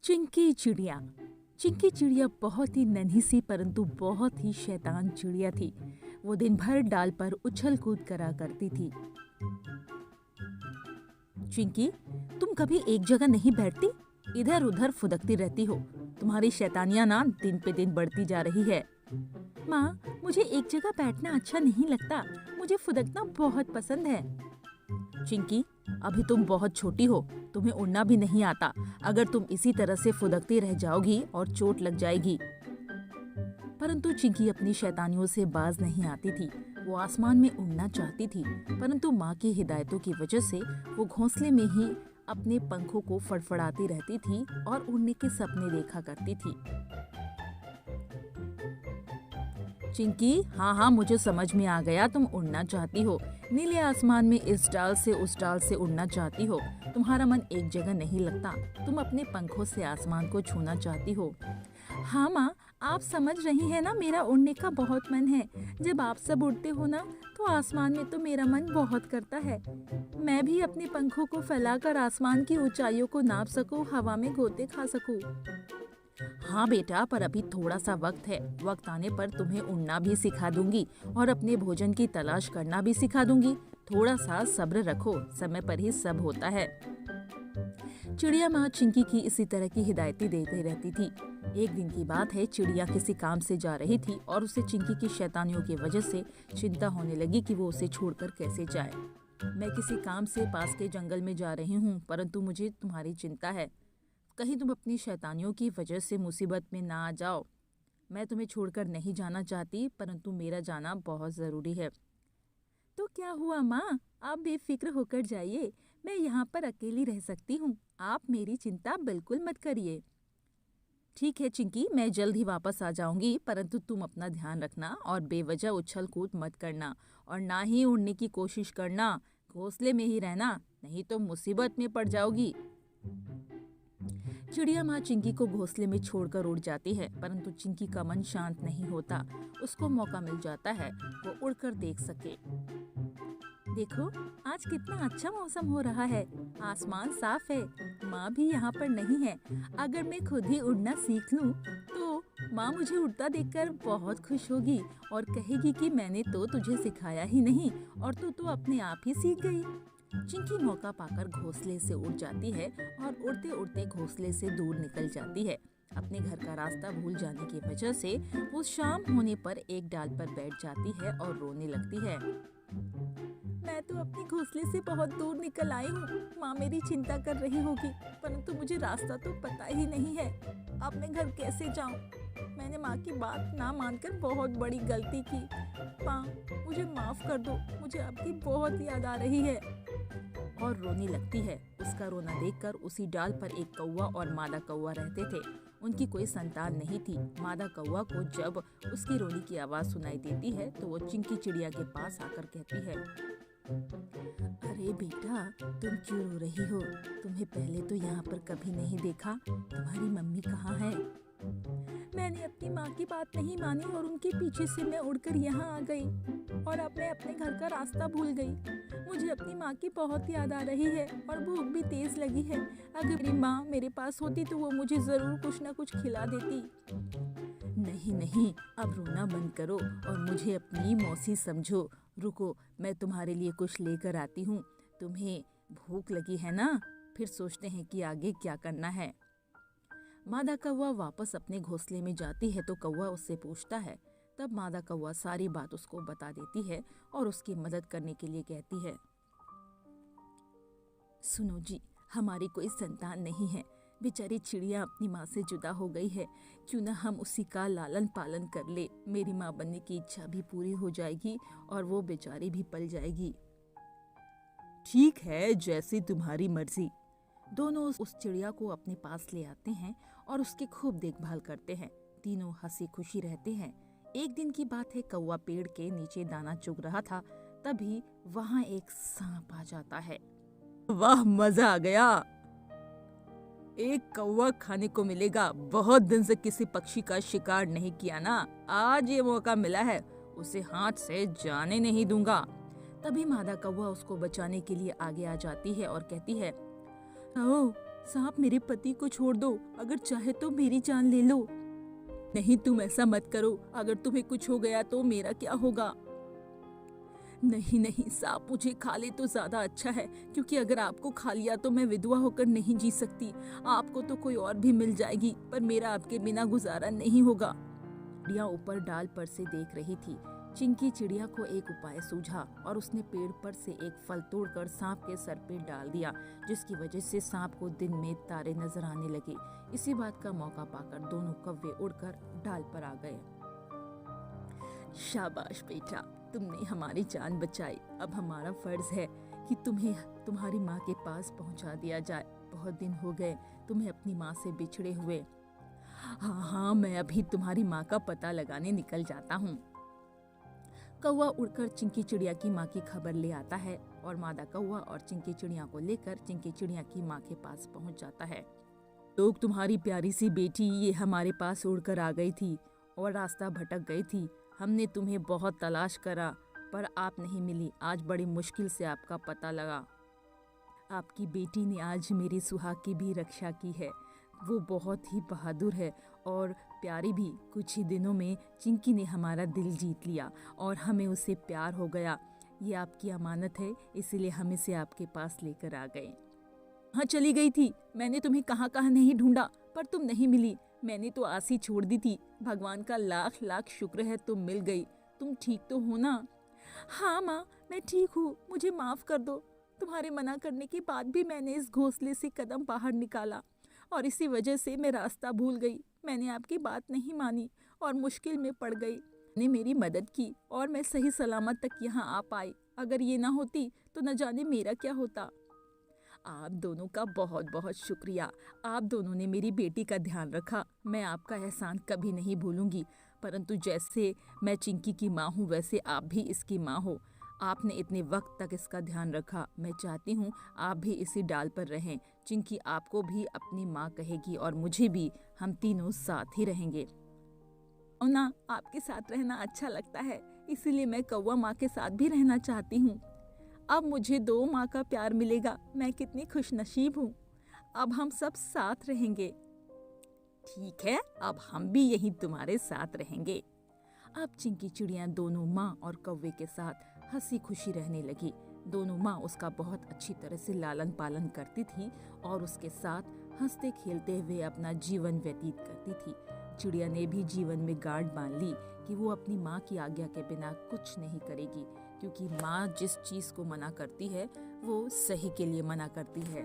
चिंकी चिड़िया। चिंकी चिड़िया बहुत ही नन्ही सी परंतु बहुत ही शैतान चिड़िया थी। वो दिन भर डाल पर उछल कूद करा करती थी। चिंकी, तुम कभी एक जगह नहीं बैठती, इधर उधर फुदकती रहती हो। तुम्हारी शैतानियां ना दिन पे दिन बढ़ती जा रही है। माँ, मुझे एक जगह बैठना अच्छा नहीं लगता, मुझे फुदकना बहुत पसंद है। चिंकी, अभी तुम बहुत छोटी हो, तुम्हें उड़ना भी नहीं आता। अगर तुम इसी तरह से फुदकती रह जाओगी और चोट लग जाएगी। परंतु चिंकी अपनी शैतानियों से बाज नहीं आती थी। वो आसमान में उड़ना चाहती थी, परंतु माँ की हिदायतों की वजह से वो घोंसले में ही अपने पंखों को फड़फड़ाती रहती थी और उड़ने के सपने देखा करती थी। चिंकी, हाँ, मुझे समझ में आ गया, तुम उड़ना चाहती हो। नीले आसमान में इस डाल से उस डाल से उड़ना चाहती हो। तुम्हारा मन एक जगह नहीं लगता। तुम अपने पंखों से आसमान को छूना चाहती हो। हाँ माँ, आप समझ रही हैं ना, मेरा उड़ने का बहुत मन है। जब आप सब उड़ते हो ना, तो आसमान में तो मेरा मन बहुत करता है। मैं भी अपने पंखों को फैलाकर आसमान की ऊंचाइयों को नाप सकूं, हवा में गोते खा सकूं। हाँ बेटा, पर अभी थोड़ा सा वक्त है। वक्त आने पर तुम्हें उड़ना भी सिखा दूंगी और अपने भोजन की तलाश करना भी सिखा दूंगी। थोड़ा सा सब्र रखो, समय पर ही सब होता है। चिड़िया माँ चिंकी की इसी तरह की हिदायतें देती रहती थी। एक दिन की बात है, चिड़िया किसी काम से जा रही थी और उसे चिंकी की शैतानियों की वजह से चिंता होने लगी कि वो उसे छोड़कर कैसे जाए। मैं किसी काम से पास के जंगल में जा रही हूँ, परंतु मुझे तुम्हारी चिंता है। कहीं तुम अपनी शैतानियों की वजह से मुसीबत में ना आ जाओ। मैं तुम्हें छोड़कर नहीं जाना चाहती, परंतु मेरा जाना बहुत ज़रूरी है। तो क्या हुआ माँ, आप बेफिक्र होकर जाइए। मैं यहाँ पर अकेली रह सकती हूँ। आप मेरी चिंता बिल्कुल मत करिए। ठीक है चिंकी, मैं जल्द ही वापस आ जाऊंगी, परंतु तुम अपना ध्यान रखना और बेवजह उछल कूद मत करना और ना ही उड़ने की कोशिश करना। घोंसले में ही रहना, नहीं तो मुसीबत में पड़ जाओगी। चिड़िया माँ चिंकी को घोंसले में छोड़कर उड़ जाती है, परंतु चिंकी का मन शांत नहीं होता। उसको मौका मिल जाता है वो उड़कर देख सके। देखो, आज कितना अच्छा मौसम हो रहा है। आसमान साफ है। माँ भी यहाँ पर नहीं है। अगर मैं खुद ही उड़ना सीख लूँ तो माँ मुझे उड़ता देखकर बहुत खुश होगी और कहेगी कि मैंने तो तुझे सिखाया ही नहीं और तू तो अपने आप ही सीख गई। चिंकी मौका पाकर घोंसले से उड़ जाती है और उड़ते उड़ते घोंसले से दूर निकल जाती है। अपने घर का रास्ता भूल जाने की वजह से वो शाम होने पर एक डाल पर बैठ जाती है और रोने लगती है। मैं तो अपने घोंसले से बहुत दूर निकल आई हूँ। माँ मेरी चिंता कर रही होगी, परंतु मुझे रास्ता तो पता ही नहीं है। अब मैं घर कैसे जाऊँ? मैंने माँ की बात ना मानकर बहुत बड़ी गलती की। माँ, मुझे माफ कर दो, मुझे आपकी बहुत याद आ रही है। और रोने लगती है। उसका रोना देखकर उसी डाल पर एक कौवा और मादा कौवा रहते थे। उनकी कोई संतान नहीं थी। मादा कौवा को जब उसकी रोने की आवाज़ सुनाई देती है तो वो चिंकी चिड़िया के पास आकर कहती है, अरे बेटा, तुम क्यों रो रही हो? तुम्हें पहले तो यहाँ पर कभी नहीं देखा। तुम्हारी मम्मी कहाँ है? मैंने अपनी माँ की बात नहीं मानी और उनके पीछे से मैं उड़कर यहाँ आ गई और अब मैं अपने घर का रास्ता भूल गई। मुझे अपनी माँ की बहुत याद आ रही है और भूख भी तेज लगी है। अगर मेरी माँ मेरे पास होती तो वो मुझे जरूर कुछ ना कुछ खिला देती। नहीं, अब रोना बंद करो और मुझे अपनी मौसी समझो। रुको, मैं तुम्हारे लिए कुछ लेकर आती हूँ। तुम्हें भूख लगी है ना? फिर सोचते हैं कि आगे क्या करना है। मादा कौवा वापस अपने घोंसले में जाती है तो कौवा उससे पूछता है। तब मादा कौवा सारी बात उसको बता देती है और उसकी मदद करने के लिए कहती है, सुनो जी, हमारी कोई संतान नहीं है। बेचारी चिड़िया अपनी माँ से जुदा हो गई है। क्यों ना हम उसी का लालन पालन कर ले। मेरी माँ बनने की इच्छा भी पूरी हो जाएगी और वो बेचारी भी पल जाएगी। ठीक है, जैसी तुम्हारी मर्जी। दोनों उस चिड़िया को अपने पास ले आते हैं और उसकी खूब देखभाल करते हैं। तीनों हंसी खुशी रहते हैं। एक दिन की बात है, कौवा पेड़ के नीचे दाना चुग रहा था। तभी वहाँ एक सांप आ जाता है। वाह, मजा आ गया। एक कौवा खाने को मिलेगा। बहुत दिन से किसी पक्षी का शिकार नहीं किया ना, आज ये मौका मिला है, उसे हाथ से जाने नहीं दूंगा। तभी मादा कौवा उसको बचाने के लिए आगे आ जाती है और कहती है, ओह, सांप मेरे पति को छोड़ दो, अगर चाहे तो मेरी जान ले लो। नहीं, तुम ऐसा मत करो, अगर तुम्हें कुछ हो गया तो मेरा क्या होगा? नहीं नहीं, सांप मुझे खा ले तो ज्यादा अच्छा है, क्योंकि अगर आपको खा लिया तो मैं विधवा होकर नहीं जी सकती। आपको तो कोई और भी मिल जाएगी, पर मेरा आपके बिना गुजारा नहीं होगा। चिड़िया ऊपर डाल पर से देख रही थी। चिंकी चिड़िया को एक उपाय सूझा और उसने पेड़ पर से एक फल तोड़कर सांप के सर पे डाल दिया, जिसकी वजह से सांप को दिन में तारे नजर आने लगे। इसी बात का मौका पाकर दोनों कौवे उड़कर डाल पर आ गए। शाबाश बेटा, तुमने हमारी जान बचाई। अब हमारा फर्ज है कि तुम्हें तुम्हारी माँ के पास पहुँचा दिया जाए। बहुत दिन हो गए तुम्हें अपनी माँ से बिछड़े हुए। हाँ, मैं अभी तुम्हारी माँ का पता लगाने निकल जाता हूँ। कौवा उड़कर चिंकी चिड़िया की माँ की खबर ले आता है और मादा कौवा और चिंकी चिड़िया को लेकर चिंकी चिड़िया की माँ के पास पहुँच जाता है। लोग तुम्हारी प्यारी सी बेटी ये हमारे पास उड़कर आ गई थी और रास्ता भटक गई थी। हमने तुम्हें बहुत तलाश करा, पर आप नहीं मिली। आज बड़ी मुश्किल से आपका पता लगा। आपकी बेटी ने आज मेरी सुहाग की भी रक्षा की है। वो बहुत ही बहादुर है और प्यारी भी। कुछ ही दिनों में चिंकी ने हमारा दिल जीत लिया और हमें उससे प्यार हो गया। ये आपकी अमानत है, इसीलिए हम इसे आपके पास लेकर आ गए। हाँ, चली गई थी। मैंने तुम्हें कहाँ कहाँ नहीं ढूंढा, पर तुम नहीं मिली। मैंने तो आस ही छोड़ दी थी। भगवान का लाख लाख शुक्र है तुम मिल गई। तुम ठीक तो हो ना? हाँ माँ, मैं ठीक हूँ, मुझे माफ़ कर दो। तुम्हारे मना करने के बाद भी मैंने इस घोंसले से कदम बाहर निकाला और इसी वजह से मैं रास्ता भूल गई। मैंने आपकी बात नहीं मानी और मुश्किल में पड़ गई। ने मेरी मदद की और मैं सही सलामत तक यहाँ आ पाई। अगर ये ना होती तो न जाने मेरा क्या होता। आप दोनों का बहुत बहुत शुक्रिया। आप दोनों ने मेरी बेटी का ध्यान रखा। मैं आपका एहसान कभी नहीं भूलूंगी। परंतु जैसे मैं चिंकी की माँ हूँ, वैसे आप भी इसकी माँ हो। आपने इतने वक्त तक इसका ध्यान रखा। मैं चाहती हूँ आप भी इसी डाल पर रहें। चिंकी आपको भी अपनी माँ कहेगी और मुझे भी। हम तीनों साथ ही रहेंगे। ना, आपके साथ रहना अच्छा लगता है, इसीलिए मैं कौवा माँ के साथ भी रहना चाहती हूँ। अब मुझे 2 माँ का प्यार मिलेगा। मैं कितनी खुशनसीब हूँ। अब हम सब साथ रहेंगे। ठीक है, अब हम भी यहीं तुम्हारे साथ रहेंगे। अब चिंकी चिड़िया दोनों माँ और कौवे के साथ हंसी खुशी रहने लगी। दोनों माँ उसका बहुत अच्छी तरह से लालन पालन करती थी और उसके साथ हंसते खेलते हुए अपना जीवन व्यतीत करती थी। चिड़िया ने भी जीवन में गांठ बांध ली कि वो अपनी माँ की आज्ञा के बिना कुछ नहीं करेगी, क्योंकि माँ जिस चीज़ को मना करती है वो सही के लिए मना करती है।